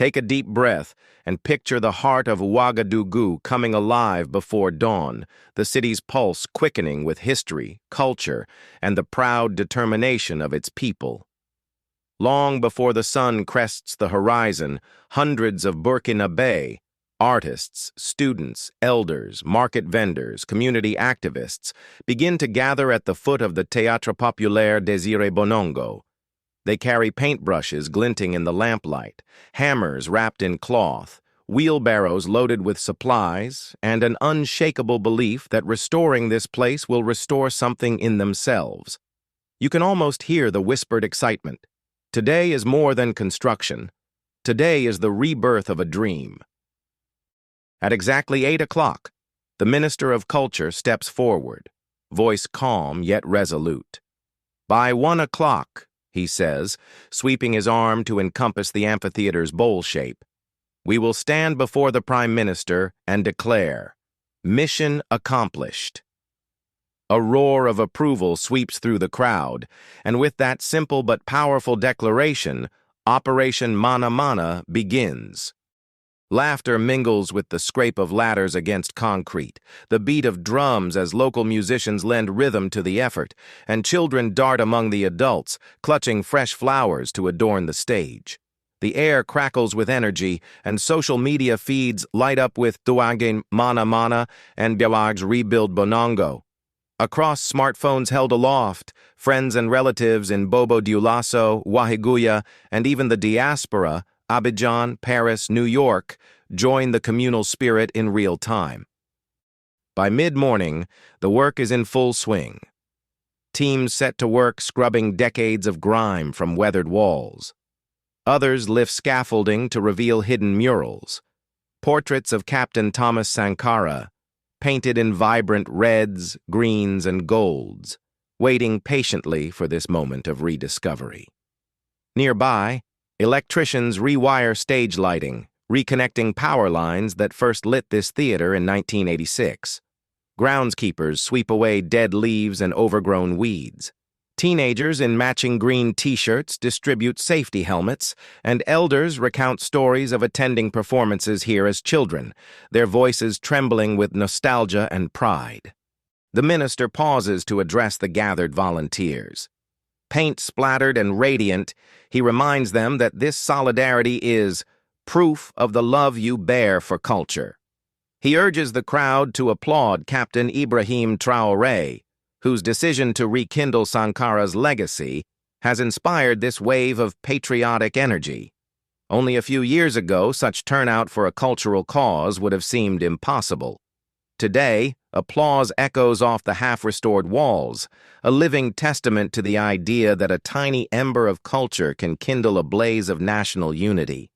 Take a deep breath and picture the heart of Ouagadougou coming alive before dawn, the city's pulse quickening with history, culture, and the proud determination of its people. Long before the sun crests the horizon, hundreds of Burkinabè, artists, students, elders, market vendors, community activists, begin to gather at the foot of the Théâtre Populaire Désiré Bonongo. They carry paintbrushes glinting in the lamplight, hammers wrapped in cloth, wheelbarrows loaded with supplies, and an unshakable belief that restoring this place will restore something in themselves. You can almost hear the whispered excitement. Today is more than construction. Today is the rebirth of a dream. At exactly 8 o'clock, the Minister of Culture steps forward, voice calm yet resolute. By 1 o'clock, he says, sweeping his arm to encompass the amphitheater's bowl shape, we will stand before the Prime Minister and declare, mission accomplished. A roar of approval sweeps through the crowd, and with that simple but powerful declaration, Operation Mana Mana begins. Laughter mingles with the scrape of ladders against concrete, the beat of drums as local musicians lend rhythm to the effort, and children dart among the adults, clutching fresh flowers to adorn the stage. The air crackles with energy, and social media feeds light up with Douagen Mana Mana and Biawag's Rebuild Bonongo. Across smartphones held aloft, friends and relatives in Bobo Dioulasso, Ouagadougou, and even the diaspora, Abidjan, Paris, New York, join the communal spirit in real time. By mid-morning, the work is in full swing. Teams set to work scrubbing decades of grime from weathered walls. Others lift scaffolding to reveal hidden murals. Portraits of Captain Thomas Sankara, painted in vibrant reds, greens, and golds, waiting patiently for this moment of rediscovery. Nearby, electricians rewire stage lighting, reconnecting power lines that first lit this theater in 1986. Groundskeepers sweep away dead leaves and overgrown weeds. Teenagers in matching green t-shirts distribute safety helmets, and elders recount stories of attending performances here as children, their voices trembling with nostalgia and pride. The minister pauses to address the gathered volunteers. Paint splattered and radiant, he reminds them that this solidarity is proof of the love you bear for culture. He urges the crowd to applaud Captain Ibrahim Traoré, whose decision to rekindle Sankara's legacy has inspired this wave of patriotic energy. Only a few years ago, such turnout for a cultural cause would have seemed impossible. Today, applause echoes off the half-restored walls, a living testament to the idea that a tiny ember of culture can kindle a blaze of national unity.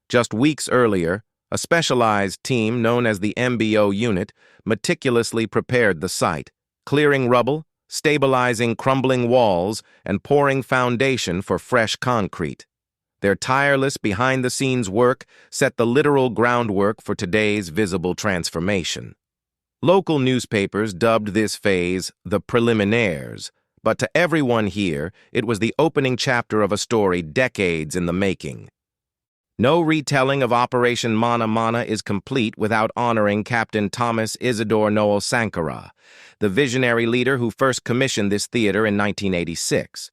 Just weeks earlier, a specialized team known as the MBO unit meticulously prepared the site, clearing rubble, stabilizing crumbling walls, and pouring foundation for fresh concrete. Their tireless behind-the-scenes work set the literal groundwork for today's visible transformation. Local newspapers dubbed this phase the preliminaires, but to everyone here, it was the opening chapter of a story decades in the making. No retelling of Operation Mana Mana is complete without honoring Captain Thomas Isidore Noel Sankara, the visionary leader who first commissioned this theater in 1986.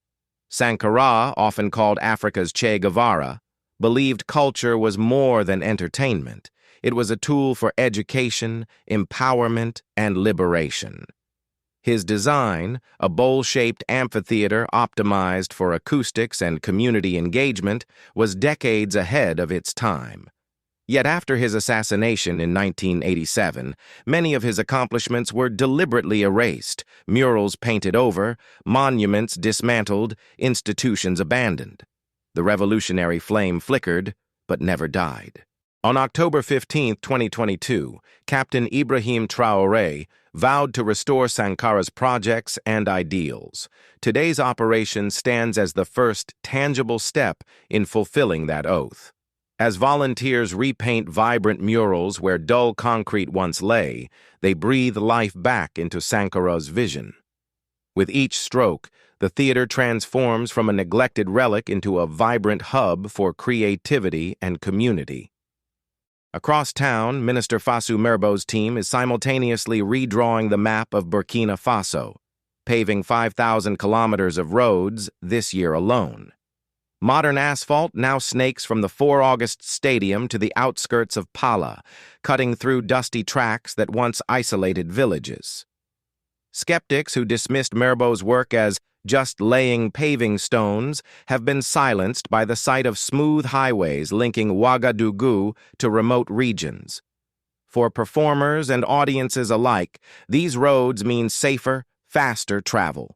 Sankara, often called Africa's Che Guevara, believed culture was more than entertainment. It was a tool for education, empowerment, and liberation. His design, a bowl-shaped amphitheater optimized for acoustics and community engagement, was decades ahead of its time. Yet after his assassination in 1987, many of his accomplishments were deliberately erased, murals painted over, monuments dismantled, institutions abandoned. The revolutionary flame flickered, but never died. On October 15, 2022, Captain Ibrahim Traoré vowed to restore Sankara's projects and ideals. Today's operation stands as the first tangible step in fulfilling that oath. As volunteers repaint vibrant murals where dull concrete once lay, they breathe life back into Sankara's vision. With each stroke, the theater transforms from a neglected relic into a vibrant hub for creativity and community. Across town, Minister Fassou Merbo's team is simultaneously redrawing the map of Burkina Faso, paving 5,000 kilometers of roads this year alone. Modern asphalt now snakes from the 4 August Stadium to the outskirts of Pala, cutting through dusty tracks that once isolated villages. Skeptics who dismissed Merbo's work as just laying paving stones have been silenced by the sight of smooth highways linking Ouagadougou to remote regions. For performers and audiences alike, these roads mean safer, faster travel.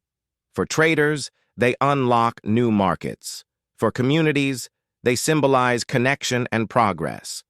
For traders, they unlock new markets. For communities, they symbolize connection and progress.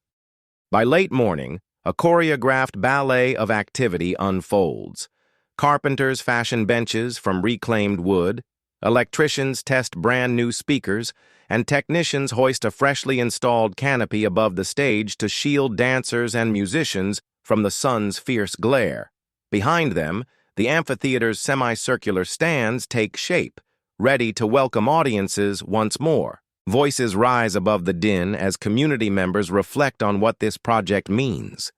By late morning, a choreographed ballet of activity unfolds. Carpenters fashion benches from reclaimed wood, electricians test brand new speakers, and technicians hoist a freshly installed canopy above the stage to shield dancers and musicians from the sun's fierce glare. Behind them, the amphitheater's semicircular stands take shape, ready to welcome audiences once more. Voices rise above the din as community members reflect on what this project means.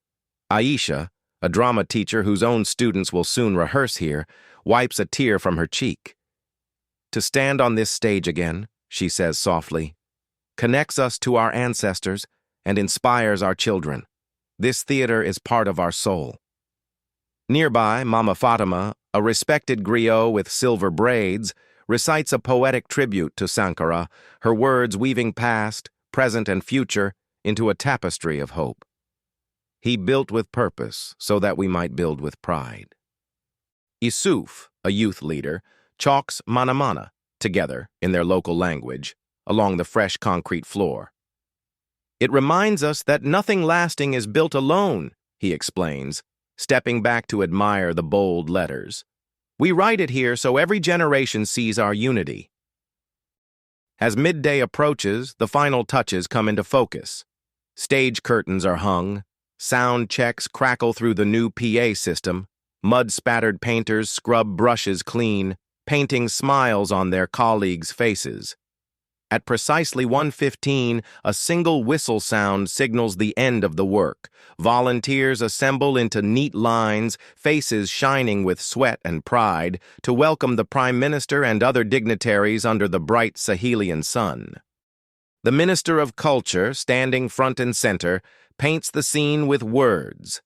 Aisha, a drama teacher whose own students will soon rehearse here, wipes a tear from her cheek. To stand on this stage again, she says softly, connects us to our ancestors and inspires our children. This theater is part of our soul. Nearby, Mama Fatima, a respected griot with silver braids, recites a poetic tribute to Sankara, her words weaving past, present, and future into a tapestry of hope. He built with purpose so that we might build with pride. Issouf, a youth leader, chalks mana mana together in their local language along the fresh concrete floor. It reminds us that nothing lasting is built alone, he explains, stepping back to admire the bold letters. We write it here so every generation sees our unity. As midday approaches, the final touches come into focus. Stage curtains are hung, sound checks crackle through the new PA system, mud-spattered painters scrub brushes clean, painting smiles on their colleagues' faces. At precisely 1:15, a single whistle sound signals the end of the work. Volunteers assemble into neat lines, faces shining with sweat and pride, to welcome the Prime Minister and other dignitaries under the bright Sahelian sun. The Minister of Culture, standing front and center, paints the scene with words.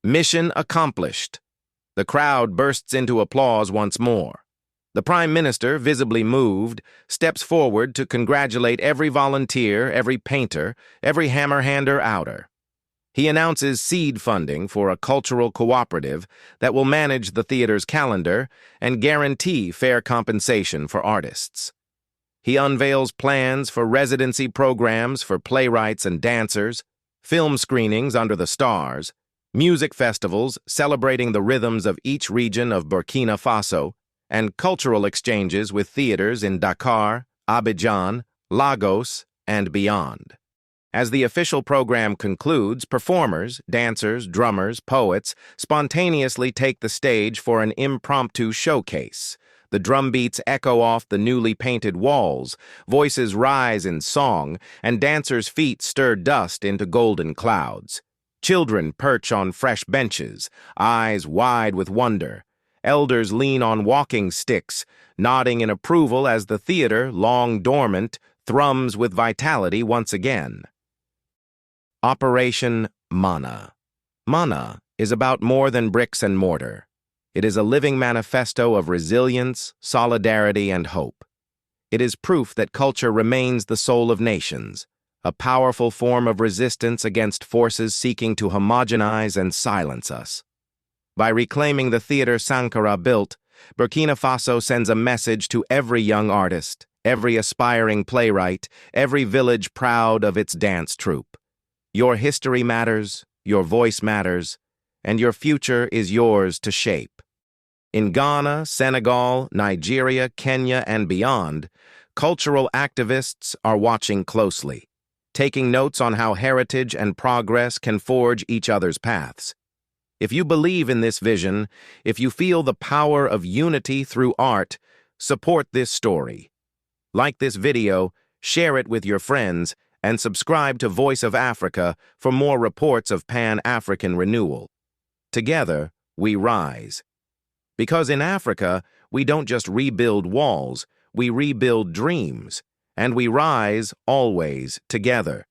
Mission accomplished. The crowd bursts into applause once more. The Prime Minister, visibly moved, steps forward to congratulate every volunteer, every painter, every hammer-hander outer. He announces seed funding for a cultural cooperative that will manage the theater's calendar and guarantee fair compensation for artists. He unveils plans for residency programs for playwrights and dancers, film screenings under the stars, music festivals celebrating the rhythms of each region of Burkina Faso, and cultural exchanges with theaters in Dakar, Abidjan, Lagos, and beyond. As the official program concludes, performers, dancers, drummers, poets spontaneously take the stage for an impromptu showcase. The drum beats echo off the newly painted walls, voices rise in song, and dancers' feet stir dust into golden clouds. Children perch on fresh benches, eyes wide with wonder. Elders lean on walking sticks, nodding in approval as the theater, long dormant, thrums with vitality once again. Operation Mana. Mana is about more than bricks and mortar. It is a living manifesto of resilience, solidarity, and hope. It is proof that culture remains the soul of nations, a powerful form of resistance against forces seeking to homogenize and silence us. By reclaiming the theater Sankara built, Burkina Faso sends a message to every young artist, every aspiring playwright, every village proud of its dance troupe. Your history matters, your voice matters, and your future is yours to shape. In Ghana, Senegal, Nigeria, Kenya, and beyond, cultural activists are watching closely, taking notes on how heritage and progress can forge each other's paths. If you believe in this vision, if you feel the power of unity through art, support this story. Like this video, share it with your friends, and subscribe to Voice of Africa for more reports of Pan-African renewal. Together, we rise. Because in Africa, we don't just rebuild walls, we rebuild dreams, and we rise always together.